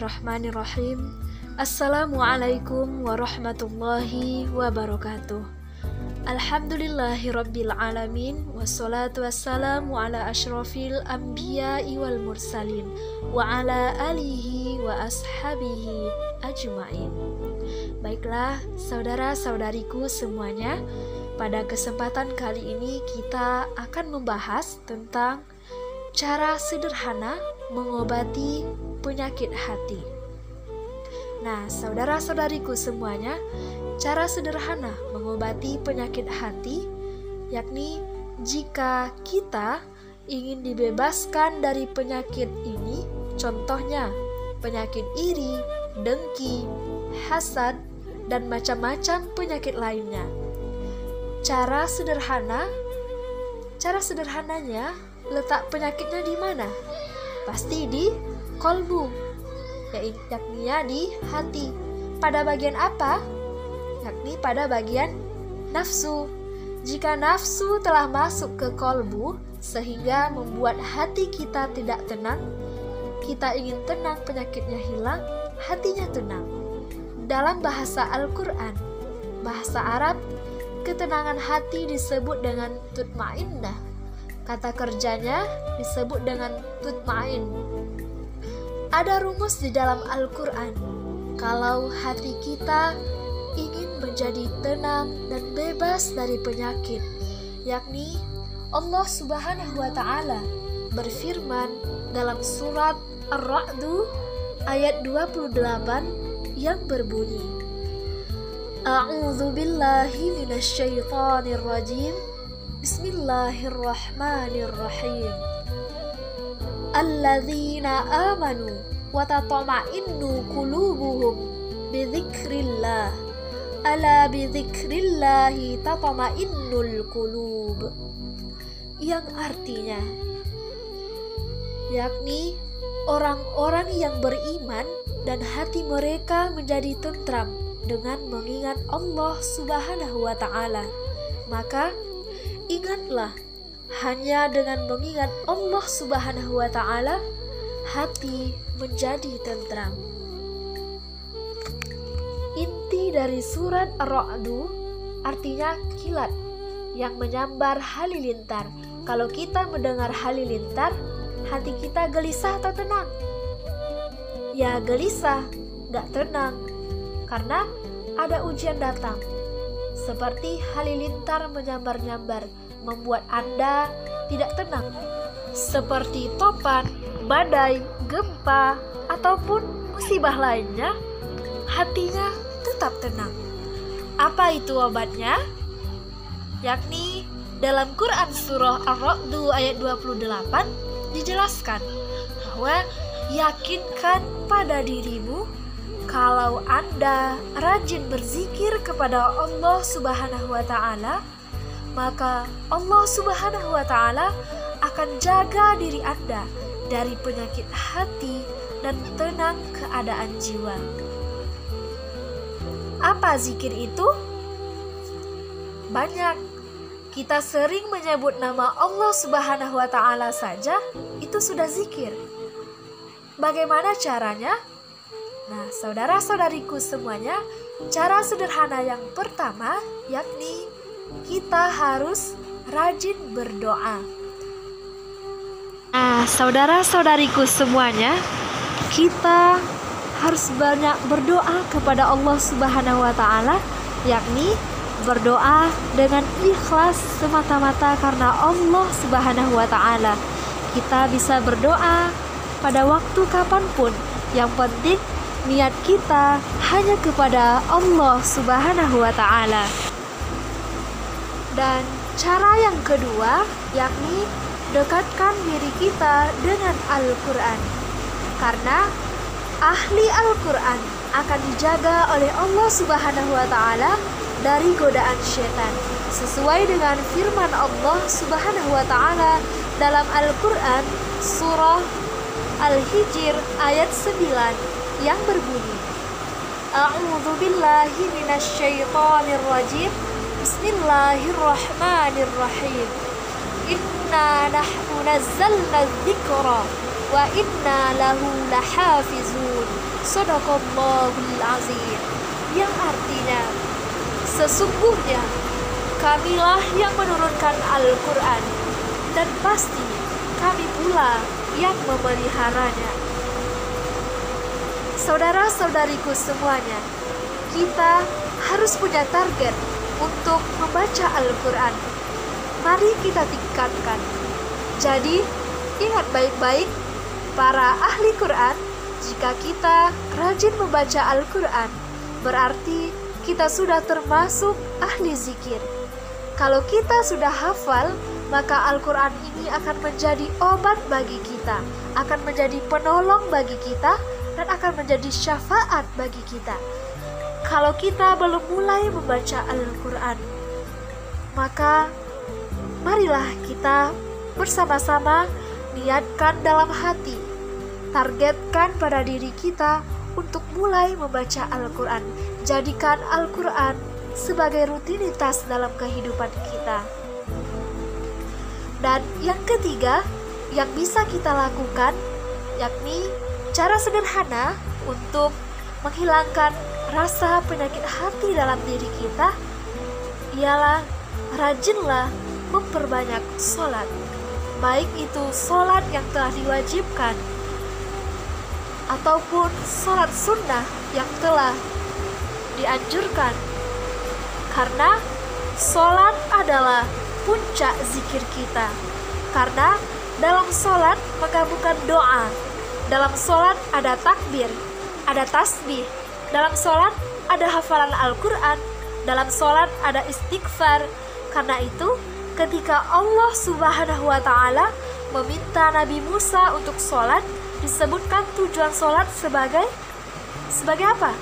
Bismillahirrahmanirrahim. Assalamualaikum warahmatullahi wabarakatuh. Alhamdulillahirabbil alamin, wassalatu wassalamu ala asyrafil anbiya'i wal mursalin wa ala alihi wa ashabihi ajmain. Baiklah saudara-saudariku semuanya, pada kesempatan kali ini kita akan membahas tentang cara sederhana mengobati penyakit hati. Nah, saudara-saudariku semuanya, cara sederhana mengobati penyakit hati, yakni jika kita ingin dibebaskan dari penyakit ini, contohnya penyakit iri, dengki, hasad, dan macam-macam penyakit lainnya. Cara sederhananya, letak penyakitnya di mana? Pasti di kolbu, yakni di hati. Pada bagian apa? Yakni pada bagian nafsu. Jika nafsu telah masuk ke kolbu sehingga membuat hati kita tidak tenang, kita ingin tenang, penyakitnya hilang, hatinya tenang. Dalam bahasa Al-Quran, bahasa Arab, ketenangan hati disebut dengan tutmainnah. Kata kerjanya disebut dengan tutmain. Ada rumus di dalam Al-Quran. Kalau hati kita ingin menjadi tenang dan bebas dari penyakit, yakni Allah Subhanahu wa Ta'ala berfirman dalam surat Ar-Ra'du ayat 28 yang berbunyi, A'udzu billahi minasyaitonir rajim. Bismillahirrahmanirrahim. Alladzina amanu wa tatma'innu qulubuhum bidzikrillah. Ala bidzikrillahi tatma'innul qulub. Yang artinya, yakni orang-orang yang beriman dan hati mereka menjadi tentram dengan mengingat Allah Subhanahu wa Ta'ala. Maka ingatlah, hanya dengan mengingat Allah Subhanahu wa Ta'ala, hati menjadi tentram. Inti dari surat Ar-Ra'du artinya kilat yang menyambar halilintar. Kalau kita mendengar halilintar, hati kita gelisah atau tenang? Ya gelisah, gak tenang, karena ada ujian datang. Seperti halilintar menyambar-nyambar, membuat Anda tidak tenang. Seperti topan, badai, gempa, ataupun musibah lainnya, hatinya tetap tenang. Apa itu obatnya? Yakni dalam Quran surah Ar-Ra'du ayat 28 dijelaskan bahwa yakinkan pada dirimu kalau Anda rajin berzikir kepada Allah Subhanahu wa Ta'ala, maka Allah Subhanahu wa Ta'ala akan jaga diri Anda dari penyakit hati dan tenang keadaan jiwa. Apa zikir itu? Banyak. Kita sering menyebut nama Allah Subhanahu wa Ta'ala saja, itu sudah zikir. Bagaimana caranya? Nah, saudara-saudariku semuanya, cara sederhana yang pertama yakni kita harus rajin berdoa. Nah, saudara-saudariku semuanya, kita harus banyak berdoa kepada Allah Subhanahu wa Ta'ala, yakni berdoa dengan ikhlas semata-mata karena Allah Subhanahu wa Ta'ala. Kita bisa berdoa pada waktu kapanpun, yang penting niat kita hanya kepada Allah Subhanahu wa Ta'ala. Dan cara yang kedua yakni dekatkan diri kita dengan Al-Quran. Karena ahli Al-Quran akan dijaga oleh Allah Subhanahu wa Ta'ala dari godaan syaitan, sesuai dengan firman Allah Subhanahu wa Ta'ala dalam Al-Quran surah Al-Hijr ayat 9 yang berbunyi, A'udzu billahi minasyaitonir rajim. Bismillahirrahmanirrahim. Inna nahnu nazzalna dzikra wa inna lahu lahafizun. Shadaqallahul azim, yang artinya sesungguhnya kamilah yang menurunkan Al-Quran, dan pasti kami pula yang memeliharanya. Saudara-saudariku semuanya, kita harus punya target untuk membaca Al-Quran. Mari kita tingkatkan. Jadi, ingat baik-baik para ahli Quran, jika kita rajin membaca Al-Quran, berarti kita sudah termasuk ahli zikir. Kalau kita sudah hafal, maka Al-Quran ini akan menjadi obat bagi kita, akan menjadi penolong bagi kita, dan akan menjadi syafaat bagi kita. Kalau kita belum mulai membaca Al-Quran, maka marilah kita bersama-sama niatkan dalam hati, targetkan pada diri kita untuk mulai membaca Al-Quran. Jadikan Al-Quran sebagai rutinitas dalam kehidupan kita. Dan yang ketiga yang bisa kita lakukan, yakni cara sederhana untuk menghilangkan rasa penyakit hati dalam diri kita, ialah rajinlah memperbanyak sholat. Baik itu sholat yang telah diwajibkan ataupun sholat sunnah yang telah dianjurkan. Karena sholat adalah puncak zikir kita. Karena dalam sholat mengabulkan doa. Dalam sholat ada takbir, ada tasbih. Dalam sholat ada hafalan Al-Quran. Dalam sholat ada istighfar. Karena itu, ketika Allah Subhanahu wa Ta'ala meminta Nabi Musa untuk sholat, disebutkan tujuan sholat sebagai apa?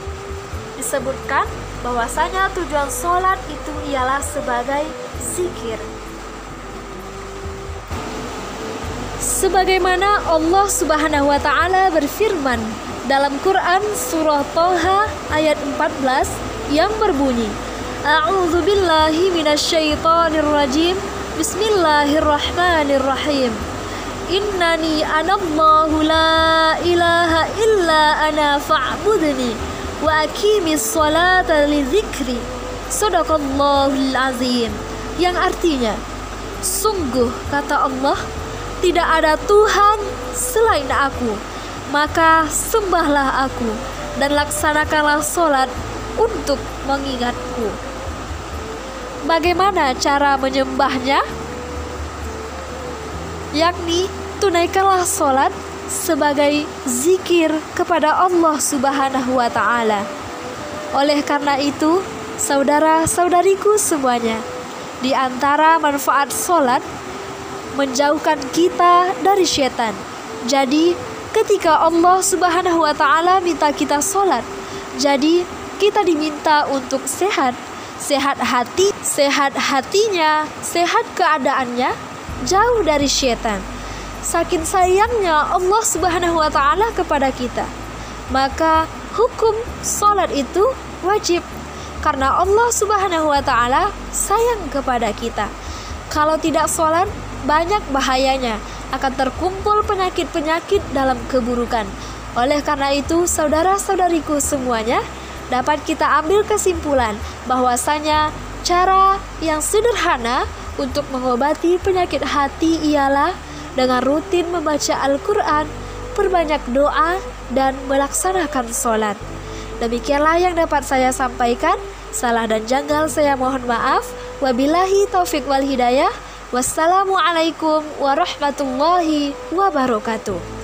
Disebutkan bahwasanya tujuan sholat itu ialah sebagai zikir. Sebagaimana Allah Subhanahu wa Ta'ala berfirman dalam Quran surah Thaha ayat 14 yang berbunyi, A'udzu billahi minasyaitonir rajim. Bismillahirrahmanirrahim. Innani anallahu la ilaha illa ana fa'budni wa aqimis sholata li dzikri. Shadaqallahul azim. Yang artinya, sungguh kata Allah, tidak ada Tuhan selain aku, maka sembahlah aku dan laksanakanlah sholat untuk mengingatku. Bagaimana cara menyembahnya? Yakni tunaikanlah sholat sebagai zikir kepada Allah Subhanahu wa Ta'ala. Oleh karena itu, saudara-saudariku semuanya, di antara manfaat sholat menjauhkan kita dari setan. Jadi ketika Allah Subhanahu wa Ta'ala minta kita sholat, jadi kita diminta untuk sehat hati, sehat hatinya, sehat keadaannya, jauh dari setan. Saking sayangnya Allah Subhanahu wa Ta'ala kepada kita, maka hukum sholat itu wajib, karena Allah Subhanahu wa Ta'ala sayang kepada kita. Kalau tidak sholat, banyak bahayanya, akan terkumpul penyakit-penyakit dalam keburukan. Oleh karena itu, saudara-saudariku semuanya, dapat kita ambil kesimpulan bahwasanya cara yang sederhana untuk mengobati penyakit hati ialah dengan rutin membaca Al-Quran, perbanyak doa, dan melaksanakan sholat. Demikianlah yang dapat saya sampaikan. Salah dan janggal saya mohon maaf. Wabillahi taufik wal hidayah. Wassalamualaikum warahmatullahi wabarakatuh.